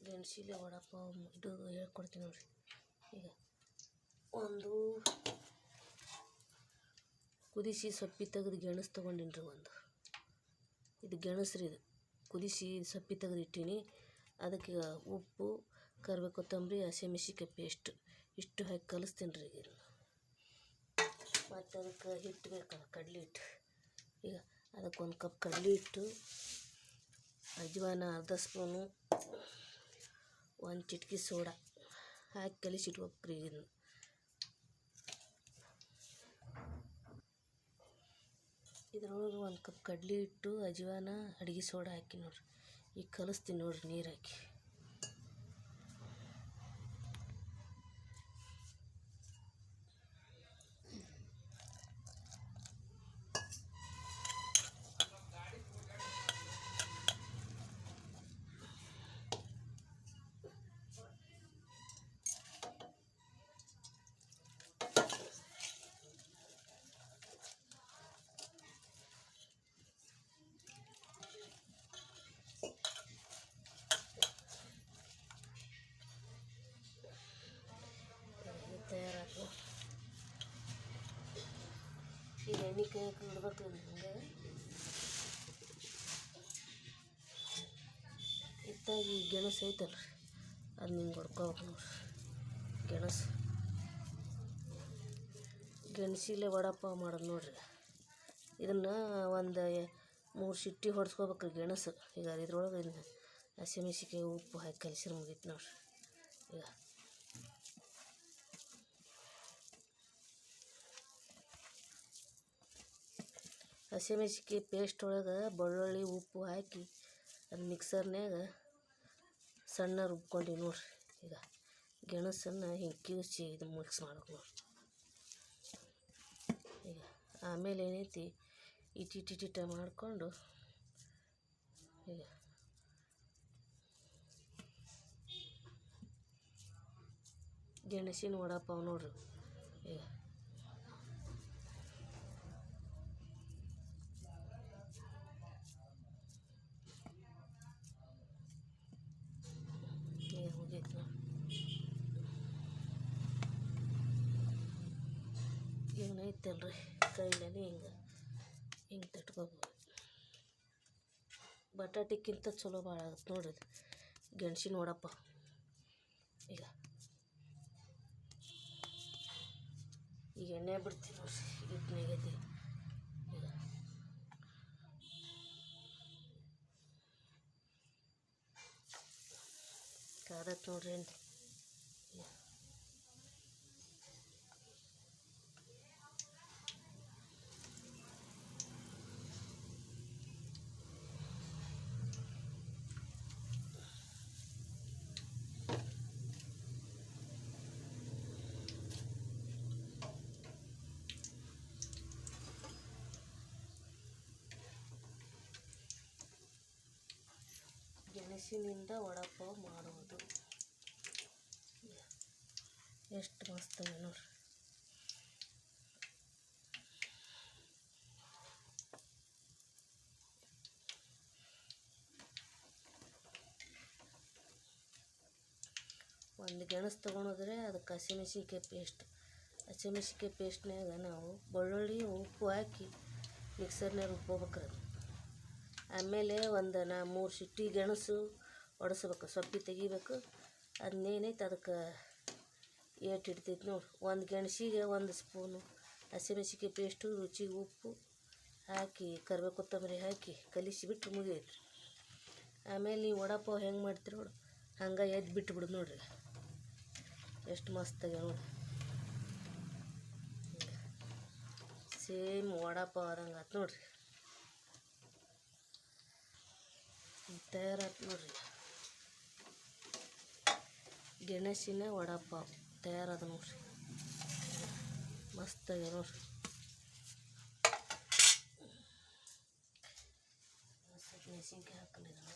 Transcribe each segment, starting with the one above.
ಗೆಣಸಿಲೆ ವಡಪಾವ್ ಇದು ಹೇಳ್ಕೊಡ್ತೀನಿ ನೋಡಿರಿ. ಈಗ ಒಂದು ಕುದಿಸಿ ಸೊಪ್ಪಿ ತೆಗೆದು ಗೆಣಸು ತೊಗೊಂಡಿನಿ ರೀ. ಇದು ಗೆಣಸು ರೀ. ಇದು ಕುದಿಸಿ ಸೊಪ್ಪಿ ತೆಗೆದು ಇಟ್ಟೀನಿ. ಅದಕ್ಕೆ ಉಪ್ಪು, ಕರಿಬೇವು, ಕೊತ್ತಂಬರಿ, ಹಸಿಮೆಣಸಿನ್ಕಾಯಿ ಪೇಸ್ಟ್ ಇಷ್ಟು ಹಾಕಿ ಕಲಿಸ್ತೀನಿ ರೀ. ಈಗ ಮತ್ತು ಅದಕ್ಕೆ ಹಿಟ್ಟು ಬೇಕಲ್ಲ, ಕಡಲೆ ಹಿಟ್ಟು. ಈಗ ಅದಕ್ಕೆ 1 ಕಪ್ ಕಡಲೆ ಹಿಟ್ಟು, ಅಜ್ವಾನ ಅರ್ಧ ಸ್ಪೂನು, 1 ಚಿಟಿಕೆ ಸೋಡಾ ಹಾಕಿ ಕಲಿಸಿಟ್ಬೇಕ್ರಿ. ಇದನ್ನು ಇದ್ರೊಳಗೆ 1 ಕಪ್ ಕಡಲೆ ಹಿಟ್ಟು, ಅಜ್ವಾನ, ಅಡುಗೆ ಸೋಡಾ ಹಾಕಿ ನೋಡಿರಿ. ಈಗ ಕಲಿಸ್ತೀನಿ ನೋಡಿರಿ ನೀರು ಹಾಕಿ. ತಯಾರಾಯ್ತು. ಈಗ ಎಣ್ಣೆ ಕಾಯಕ್ಕೆ ಇಡ್ಬೇಕು. ಹಂಗೆ ಇತ್ತಾಗಿ ಗೆಣಸು ಐತಲ್ಲ ರೀ, ಅದು ಹಿಂಗೆ ಹೊಡ್ಕೋಬೇಕು ನೋಡ್ರಿ. ಗೆಣಸಿಲೆ ವಡಪಾವ್ ಮಾಡೋದು ನೋಡ್ರಿ. ಇದನ್ನು ಒಂದು 3 ಸಿಟಿ ಹೊಡ್ಸ್ಕೋಬೇಕ್ರಿ ಗೆಣಸು. ಈಗ ಇದ್ರೊಳಗೆ ಹಸಿಮೆಣಸಿನ್ಕಾಯಿ ಉಪ್ಪು ಹಾಕಿ ಕಲಿಸಿದ್ರೆ ಮುಗೀತು ನೋಡ್ರಿ. ಈಗ ಹಸಿಮೆಣಸಿನ್ಕಾಯಿ ಪೇಸ್ಟ್ ಒಳಗೆ ಬೆಳ್ಳುಳ್ಳಿ ಉಪ್ಪು ಹಾಕಿ ಅದು ಮಿಕ್ಸರ್ನ್ಯಾಗ ಸಣ್ಣ ರುಬ್ಕೊಂಡು ನೋಡ್ರಿ. ಈಗ ಗೆಣಸನ್ನು ಹಿಂಗೆ ಕಿವುಚಿ ಇದು ಮಿಕ್ಸ್ ಮಾಡ್ಬೇಕು ನೋಡ್ರಿ. ಈಗ ಆಮೇಲೆ ಏನೈತಿ ಇಟ್ಟಿಟ್ಟಿಟ್ಟ ಮಾಡಿಕೊಂಡು ಈಗ ಗೆಣಸಿನ ವಡಪಾವ್ ನೋಡ್ರಿ. ಈಗ ಮುಗೀತು ನೋಡಿ. ಏನೈತಲ್ರಿ ಕೈಲೇ ಹಿಂಗೆ ತಟ್ಕೋಬೋದು. ಬಟಾಟಿಕ್ಕಿಂತ ಚಲೋ ಭಾಳ ಆಗುತ್ತೆ ನೋಡ್ರಿ ಇದು ಗೆಣಸಿನ ವಡಪಾವ್. ಈಗ ಎಣ್ಣೆ ಬಿಡ್ತೀವಿ ನೋಡ್ರಿ. ಹಿಟ್ಟು ನೆಗೈತಿ. ಈಗ ಕಾದತ್ ನೋಡ್ರಿ ಎಣ್ಣೆ. ಗೆಣಸಿನಿಂದ ವಡಪಾವ್ ಮಾಡುವುದು ಎಷ್ಟು ಮಸ್ತ್ ನೋಡ್ರಿ. ಒಂದು ಗೆಣಸು ತೊಗೊಳೋದ್ರೆ ಅದಕ್ಕೆ ಹಸಿಮೆಣಸಿನ್ಕಾಯಿ ಪೇಸ್ಟ್ನಾಗ ನಾವು ಬೆಳ್ಳುಳ್ಳಿ ಉಪ್ಪು ಹಾಕಿ ಮಿಕ್ಸರ್ನಾಗ ರುಬ್ಕೋಬೇಕ್ರಿ. ಆಮೇಲೆ ಒಂದು 3 ಸಿಟಿ ಗೆಣಸು ಒಡಿಸ್ಬೇಕು, ಸೊಪ್ಪಿ ತೆಗಿಬೇಕು. ಅದನ್ನೇನೈತೆ ಅದಕ್ಕೆ ಏಟು ಇಡ್ತೈತಿ ನೋಡ್ರಿ. 1 ಗೆಣಸಿಗೆ 1 ಸ್ಪೂನು ಹಸಿಮೆಣಸಿನ್ಕಾಯಿ ಪೇಸ್ಟು, ರುಚಿಗೆ ಉಪ್ಪು ಹಾಕಿ ಕರಿಬೇವು ಕೊತ್ತಂಬರಿ ಹಾಕಿ ಕಲಿಸಿಬಿಟ್ರೆ ಮುಗಿಯೈತ್ರಿ. ಆಮೇಲೆ ನೀವು ವಡಪಾವ್ ಹೆಂಗೆ ಮಾಡ್ತೀರಿ ನೋಡು ಹಂಗೆ ಎದ್ದು ಬಿಟ್ಬಿಡೋದು ನೋಡ್ರಿ. ಎಷ್ಟು ಮಸ್ತಾಗ ನೋಡಿ. ಸೇಮ್ ವಡಪಾವ್ ಆದಂಗೆ ಆಯ್ತು ನೋಡ್ರಿ. ತಯಾರಾಯ್ತು ನೋಡ್ರಿ. ಗೆಣಸಿನ ವಡಪಾವ್ ತಯಾರಾದ ನೋಡ್ರಿ. ಮಸ್ತಾಗ ನೋಡ್ರಿ. ಮೆಣಸಿನ್ಕಾಯಿ ಹಾಕೊಂಡಿದ್ದ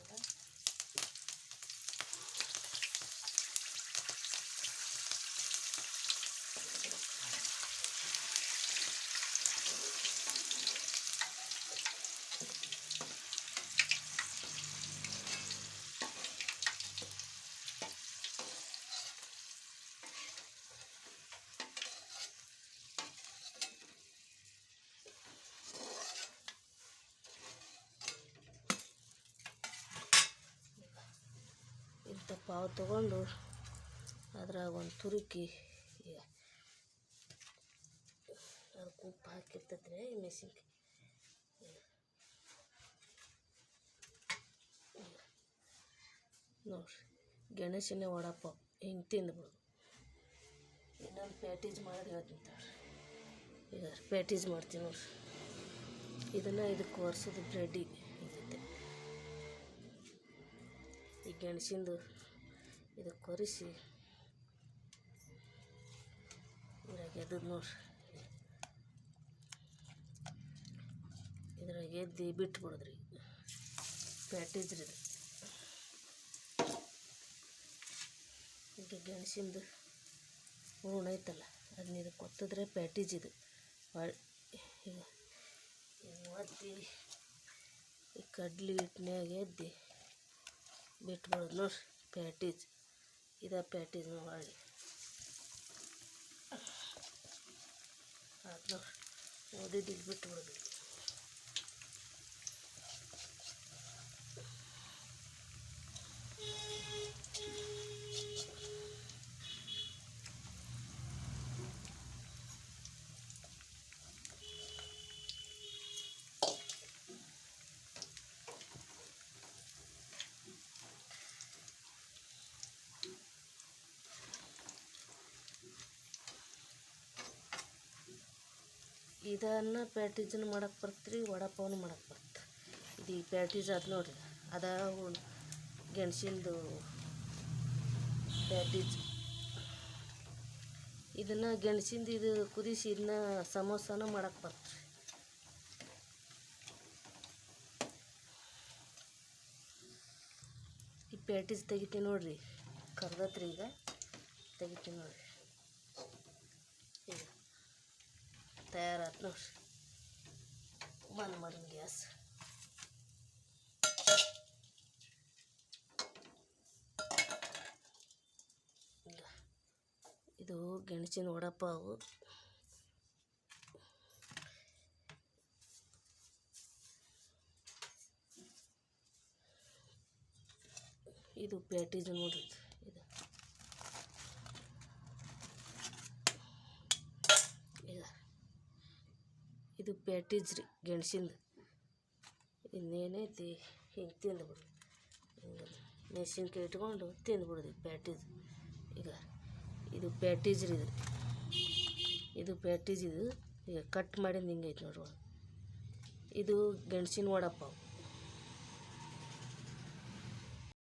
ಇಷ್ಟು ಪಾವು ತೊಗೊಂಡು ಅದ್ರಾಗ ಒಂದು ತುರುಕಿ ಈಗ ಅದಕ್ಕೆ ಉಪ್ಪು ಹಾಕಿರ್ತೈತ್ರಿ ಈ ಮೆಣಸಿನ್ಕಾಯಿ ನೋಡ್ರಿ ಗೆಣಸಿನ ವಡಾಪಾವ್ ಹಿಂಗೆ ತಿಂದ್ಬಿಡೋದು. ಇನ್ನೊಂದು ಪ್ಯಾಟೀಸ್ ಮಾಡೋದು ಹೇಳ್ತೀನಿ ಈಗ ಪ್ಯಾಟೀಸ್ ಮಾಡ್ತೀನಿ ನೋಡ್ರಿ. ಇದನ್ನು ಇದಕ್ಕೆ ಒರೆಸೋದು ಬ್ರೆಡ್ಡಿಗೆ ಹಿಂಗೈತೆ ಈ ಗೆಣಸಿಂದು ಇದಕ್ಕೆ ಒರೆಸಿ ಇದ್ರಾಗ ಎದ್ದದು ನೋಡ್ರಿ. ಇದ್ರಾಗ ಎದ್ದು ಬಿಟ್ಬಿಡೋದ್ರಿ ಪ್ಯಾಟೀಸ್ ರೀ ಇದು. ಈಗ ಗೆಣಸಿಂದು ಹೂರ್ಣ ಐತಲ್ಲ ಅದನ್ನ ಇದಕ್ಕೆ ಒತ್ತಿದ್ರೆ ಪ್ಯಾಟೀಸ್ ಇದು. ಈಗ ಒತ್ತಿ ಈ ಕಡ್ಲಿ ಹಿಟ್ಟಿನಾಗ ಎದ್ದು ಬಿಟ್ಬಿಡೋದು ನೋಡ್ರಿ ಪ್ಯಾಟೀಸ್. ಇದ ಪ್ಯಾಟೀಸ್ ಹೊಳ್ಳಿ ಅದು ನೋಡ್ರಿ ಓದಿದ್ದು ಇಲ್ಲಿ ಬಿಟ್ಬಿಡೋದು. ಇದನ್ನು ಪ್ಯಾಟೀಸನ್ನು ಮಾಡಕ್ಕೆ ಬರ್ತರಿ, ವಡಾಪಾವನು ಮಾಡಕ್ಕೆ ಬರುತ್ತೆ. ಇದು ಈ ಪ್ಯಾಟೀಸ್ ಅದು ನೋಡ್ರಿ ಅದ ಗೆಣಸಿಂದು ಪ್ಯಾಟೀಸ್. ಇದನ್ನು ಗೆಣಸಿಂದು ಇದು ಕುದಿಸಿ ಇದನ್ನ ಸಮೋಸನೂ ಮಾಡಕ್ಕೆ ಬರ್ತರಿ. ಈ ಪ್ಯಾಟೀಸ್ ತೆಗಿತೀನಿ ನೋಡ್ರಿ, ಕರ್ದತ್ರಿ ಈಗ ತೆಗಿತೀನಿ ನೋಡ್ರಿ. ಈಗ ತಯಾರಾಯ್ತು ನೋಡ್ರಿ. ಬಂದ್ ಮಾಡಿ ಗ್ಯಾಸ್. ಇದು ಗೆಣಸಿನ ವಡಾಪಾವು. ಇದು ಪ್ಯಾಟೀಸ್ ನೋಡ್ರಿ. ಇದು ಇದು ಪ್ಯಾಟೀಸ್ ರೀ ಗೆಣಸಿಂದು. ಇನ್ನೇನೈತಿ ಹಿಂಗೆ ತಿಂದ್ಬಿಡು. ಹಿಂಗೆ ಮೆಣಸಿನ್ಕಾಯಿ ಇಟ್ಕೊಂಡು ತಿಂದ್ಬಿಡೋದು ಪ್ಯಾಟೀಸ್. ಈಗ ಇದು ಪ್ಯಾಟೀಸ್ ರೀ ಇದು ಪ್ಯಾಟೀಸ್. ಇದು ಈಗ ಕಟ್ ಮಾಡಿದ್ದು ಹಿಂಗೆ ಐತೆ ನೋಡ್ರಿ. ಇದು ಗೆಣಸಿನ ವಡಾಪಾವ್.